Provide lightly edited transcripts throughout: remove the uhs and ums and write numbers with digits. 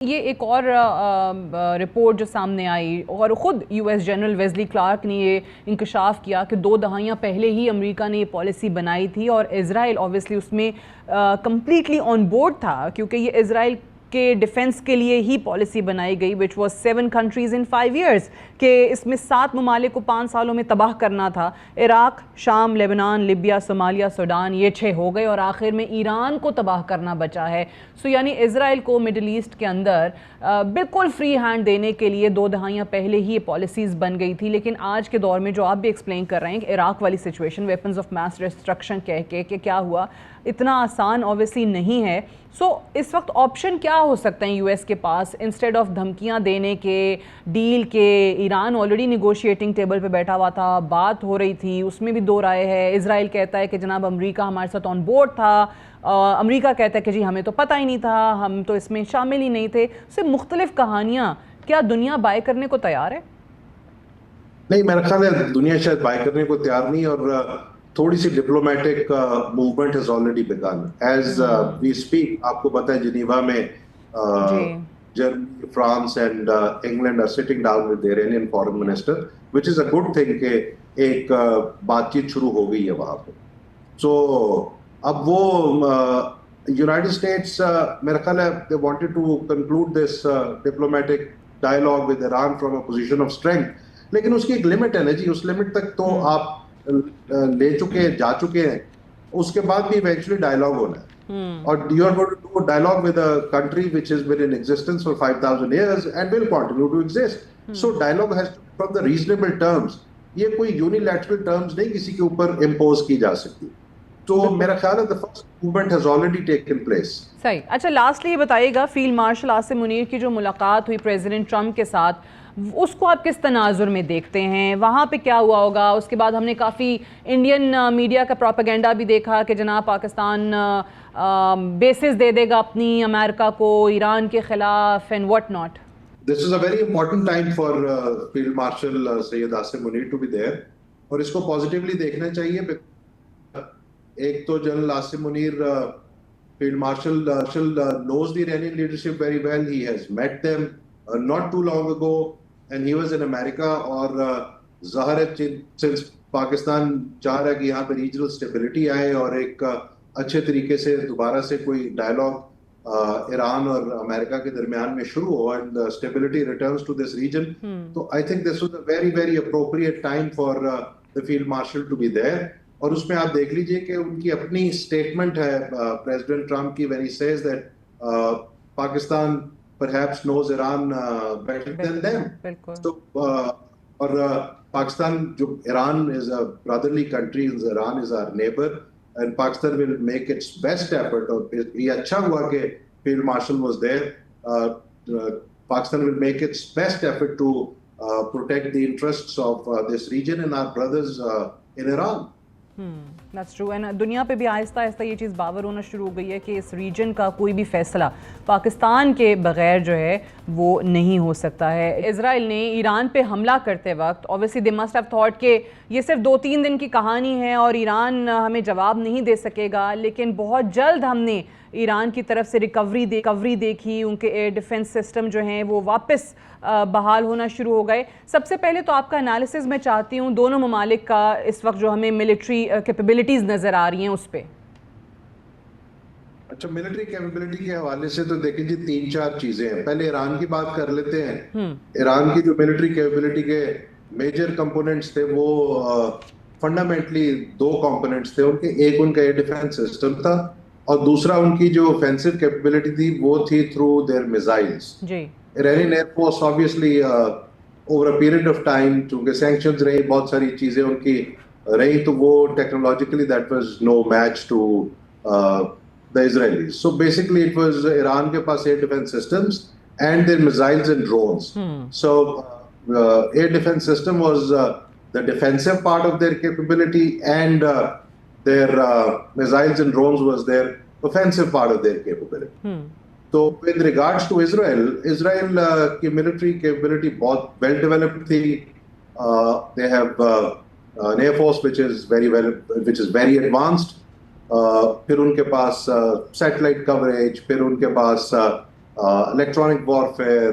یہ ایک اور رپورٹ جو سامنے آئی اور خود یو ایس جنرل ویزلی کلارک نے یہ انکشاف کیا کہ 2 دہائیاں پہلے ہی امریکہ نے یہ پالیسی بنائی تھی اور اسرائیل اوبویسلی اس میں کمپلیٹلی آن بورڈ تھا، کیونکہ یہ اسرائیل کے ڈیفنس کے لیے ہی پالیسی بنائی گئی which was 7 countries in 5 years، کہ اس میں 7 ممالک کو 5 سالوں میں تباہ کرنا تھا۔ عراق، شام، لیبنان، لیبیا، صومالیہ، سوڈان، یہ 6 ہو گئے اور آخر میں ایران کو تباہ کرنا بچا ہے۔ یعنی اسرائیل کو مڈل ایسٹ کے اندر بالکل فری ہینڈ دینے کے لیے 2 دہائیاں پہلے ہی یہ پالیسیز بن گئی تھی، لیکن آج کے دور میں جو آپ بھی ایکسپلین کر رہے ہیں کہ عراق والی situation, weapons of mass destruction کہہ کے کہ کیا ہوا، اتنا آسان اوبویسلی نہیں ہے۔ اس وقت آپشن کیا ہو سکتے ہیں یو ایس کے پاس انسٹیڈ آف دھمکیاں دینے کے، ڈیل کے؟ ایران آلریڈی نیگوشیٹنگ ٹیبل پہ بیٹھا ہوا تھا، بات ہو رہی تھی، اس میں بھی 2 رائے ہے۔ اسرائیل کہتا ہے کہ جناب امریکہ ہمارے ساتھ آن بورڈ تھا، امریکہ کہتا ہے کہ جی ہمیں تو پتہ ہی نہیں تھا، ہم تو اس میں شامل ہی نہیں تھے۔ مختلف کہانیاں، کیا دنیا بائی کرنے کو تیار ہے؟ نہیں، میرا خیال ہے دنیا شاید بائی کرنے کو تیار نہیں، اور تھوڑی سی diplomatic movement has already begun as we speak. آپ کو پتہ ہے جنیوا میں Germany, France and England are sitting down with their Indian foreign minister which is a good thing کہ ایک بات چیت شروع ہو گئی ہے وہاں پہ۔ سو اب وہ یونائٹڈ اسٹیٹس میرا خیال ہے they wanted to conclude this diplomatic dialogue with Iran from a position of strength، لیکن اس کی ایک لمٹ ہے نا جی، اس لمٹ تک تو آپ لے چکے جا چکے ہیں، اس کے بعد بھی ایونچولی ڈائلاگ ہونا ہے، اور you are going to do a dialogue with a country which has been in existence for 5,000 years and will continue to exist. So dialogue has to be from the reasonable terms، یہ کوئی unilateral terms نہیں کسی کے اوپر impose کی جا سکتی۔ تو میرا خیال ہے the first movement has already taken place۔ صحیح۔ اچھا، لاسٹلی یہ بتائیے گا، فیلڈ مارشل عاصم منیر کی جو ملاقات ہوئی پریزیڈنٹ ٹرمپ کے ساتھ، اس کو آپ کس تناظر میں دیکھتے ہیں؟ وہاں پہ کیا ہوا ہوگا؟ اس کے بعد ہم نے کافی انڈین میڈیا کا پروپیگنڈا بھی دیکھا کہ جناب پاکستان بیسز دے دے گا اپنی امریکہ کو ایران کے خلاف and what not. This is a very important time for Field Marshal Syed Asim Munir to be there، اور اس کو پازیٹیولی دیکھنا چاہیے۔ ایک تو general Asim Munir Field Marshal knows the Iranian leadership very well. He has met them not too long ago and he was in America، اور ظاہر ہے since Pakistan چاہ رہا ہے کہ یہاں پہ ریجنل اسٹیبلٹی آئے اور ایک اچھے طریقے سے دوبارہ سے کوئی ڈائلاگ ایران اور امریکہ کے درمیان میں شروع ہو and stability returns to this region، تو I think this was a very very appropriate time for the Field Marshal to be there۔ اور اس میں آپ دیکھ لیجئے کہ ان کی اپنی اسٹیٹمنٹ ہے پریزیڈنٹ ٹرمپ کی when he says that Pakistan perhaps knows Iran better than them۔ So اور پاکستان جو Iran is a brotherly country، Iran is our neighbor and Pakistan will make its best effort، اور یہ اچھا ہوا کہ Field Marshal was there۔ Pakistan will make its best effort to protect the interests of this region and our brothers in Iran۔ That's true، and دنیا پہ بھی آہستہ آہستہ یہ چیز باور ہونا شروع ہو گئی ہے کہ اس ریجن کا کوئی بھی فیصلہ پاکستان کے بغیر جو ہے وہ نہیں ہو سکتا ہے۔ اسرائیل نے ایران پہ حملہ کرتے وقت obviously they must have thought کہ یہ صرف 2-3 دن کی کہانی ہے اور ایران ہمیں جواب نہیں دے سکے گا، لیکن بہت جلد ہم نے ایران کی طرف سے ریکوری دیکھی، ان کے ایئر ڈیفنس سسٹم جو ہیں وہ واپس بحال ہونا شروع ہو گئے۔ سب سے پہلے تو آپ کا انالیسز میں چاہتی ہوں دونوں ممالک کا اس وقت جو ہمیں ملٹری کیپیبلٹیز نظر آ رہی ہیں اس پہ۔ اچھا، ملٹری کیپیبلٹی کے حوالے سے تو دیکھیں جی 3-4 چیزیں ہیں۔ پہلے ایران کی بات کر لیتے ہیں۔ ایران کی جو ملٹری کیپیبلٹی کے میجر کمپوننٹس تھے وہ فنڈامنٹلی 2 کمپوننٹس تھے ان کے، ایک ان کا ایئر ڈیفنس سسٹم تھا اور دوسرا ان کی جو offensive capability تھی وہ تھی through their missiles۔ G Iranian Air Force obviously over a period of time چونکہ sanctions رہی، بہت ساری چیزیں ان کی رہی، تو وہ technologically that was no match to the Israelis۔ So basically it was Iran کے پاس air defense systems and their missiles and drones۔ So air defense system was the defensive part of their capability and their missiles and drones was their offensive part of their capability۔ تو with regards to Israel کی military capability بہت well developed تھی۔ They have an air force which is very advanced۔ پھر ان کے پاس satellite coverage، پھر ان کے پاس electronic warfare,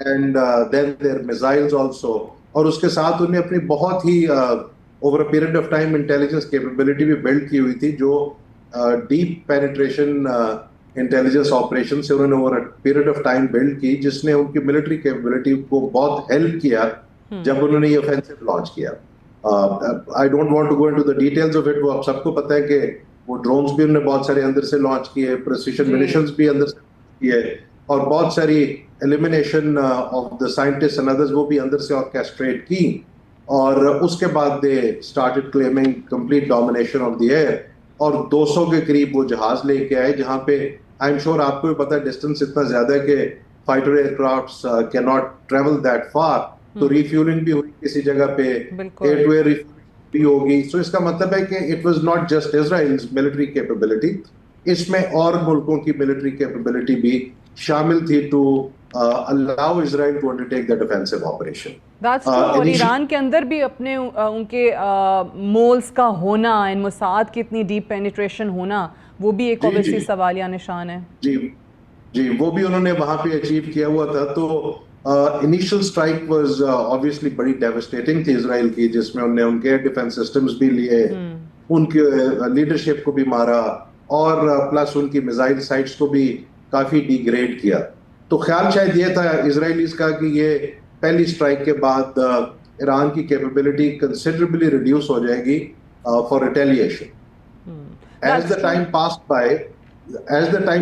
and then their missiles also. اور اس کے ساتھ انہیں اپنی بہت ہی over a period of time intelligence capability بھی build کی ہوئی تھی, جو deep penetration انٹیلیجنس آپریشن سے انہوں نے over period of time build کی, جس نے ان کی ملٹری کیپبلٹی کو بہت ہیلپ کیا جب انہوں نے یہ offensive لانچ کیا. I don't want to go into the details of it. وہ آپ سب کو پتہ ہے کہ وہ ڈرونز بھی انہوں نے بہت سارے اندر سے لانچ کیے, پریسیشن منیشنز بھی اندر سے کیے, اور بہت ساری elimination of the scientist and others وہ بھی اندر سے آرکیسٹریٹ کی, اور اس کے بعد they started claiming complete domination of the air, اور 200 کے قریب وہ جہاز لے کے آئے, جہاں پہ آئی ایم شیور آپ کو بھی پتا ہے ڈسٹینس اتنا زیادہ ہے کہ fighter aircrafts can not travel that far, تو ریفیولنگ بھی ہوئی کسی جگہ پہ, ایئر ٹو ایئر ریفیولنگ بھی ہوگی. سو اس کا مطلب ہے کہ it was not just Israel's military capability, اس میں اور ملکوں کی ملٹری کیپیبلٹی بھی شامل تھی to allow Israel to undertake that offensive operation. That's true. اور ایران کے اندر بھی اپنے ان کے مولز کا ہونا, ان موساد کی اتنی ڈیپ پینیٹریشن ہونا, وہ بھی ایک obviously سوالیہ نشان ہے. جی وہ بھی انہوں نے وہاں پہ اچیو کیا ہوا تھا. تو انیشل اسٹرائک واز obviously بڑی ڈیوسٹیٹنگ تھی اسرائیل کی, جس میں انہوں نے ان کے ڈیفینس سسٹمز بھی لیے, ان کے لیڈرشپ کو بھی مارا, اور پلس ان کی میزائل سائٹس کو بھی کافی ڈی گریڈ کیا. تو خیال شاید یہ تھا اسرائیلیز کا کہ یہ پہلی سٹرائک کے بعد ایران کی کیپیبلٹی کنسیڈریبلی ریڈیوس ہو جائے گی for retaliation. As the time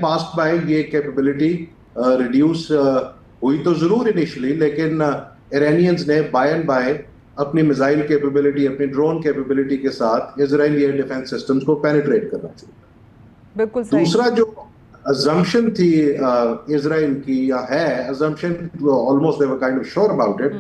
passed by یہ کیپیبلٹی ریڈیوس ہوئی تو ضرور انیشلی, لیکن ایرانینز نے بائی اینڈ بائی اپنی میزائل کیپیبلٹی, اپنی ڈرون کیپیبلٹی کے ساتھ اسرائیلی ایئر ڈیفینس سسٹمز کو پینیٹریٹ کرنا چاہیے. بالکل صحیح. دوسرا جو assumption تھی اسرائیل کی, یا ہے assumption, almost they were kind of sure about it,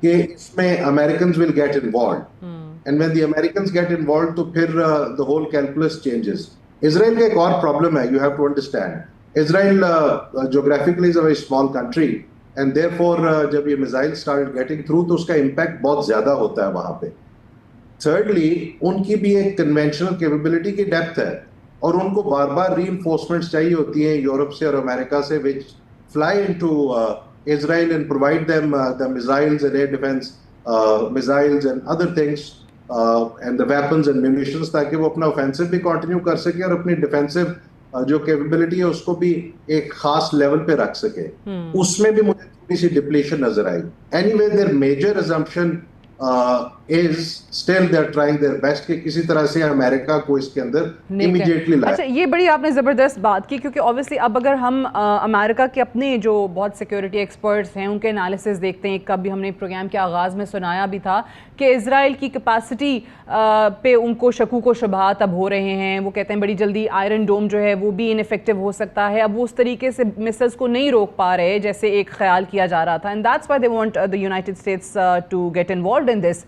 کہ اس میں Americans will get involved, and when the Americans get involved تو پھر the whole calculus changes. اسرائیل کا ایک اور problem ہے, you have to understand. Israel geographically is a very small country, and therefore جب یہ missiles started getting through تو اس کا impact بہت زیادہ ہوتا ہے وہاں پہ. Thirdly, ان کی بھی ایک conventional capability کی depth ہے, اور ان کو بار بار ری انفورسمنٹس چاہیے ہوتی ہیں یورپ سے اور امریکہ سے, which fly into Israel and provide them the missiles and air defense missiles and other things and the weapons and munitions, تاکہ وہ اپنا offensive بھی کنٹینیو کر سکے اور اپنی defensive جو capability ہے اس کو بھی ایک خاص لیول پہ رکھ سکے. اس میں بھی مجھے تھوڑی سی ڈپلیشن نظر آئی. Anyway, their major assumption is still they're trying their best کہ کسی طرح سے امریکہ کو اس کے اندر immediately لائے. اچھا, یہ بڑی آپ نے زبردست بات کی, کیونکہ obviously اب اگر ہم امریکہ کے اپنے جو بہت سیکیورٹی ایکسپرٹس ہیں ان کے انالیسز دیکھتے ہیں, کبھی ہم نے پروگرام کے آغاز میں سنایا بھی تھا کہ اسرائیل کی کیپیسٹی پہ ان کو شکوک و شبہات اب ہو رہے ہیں. وہ کہتے ہیں بڑی جلدی آئرن ڈوم جو ہے وہ بھی انفیکٹو ہو سکتا ہے, اب وہ اس طریقے سے مسلز کو نہیں روک پا رہے جیسے ایک خیال کیا جا رہا تھا, and that's why they want the United States to get involved in this.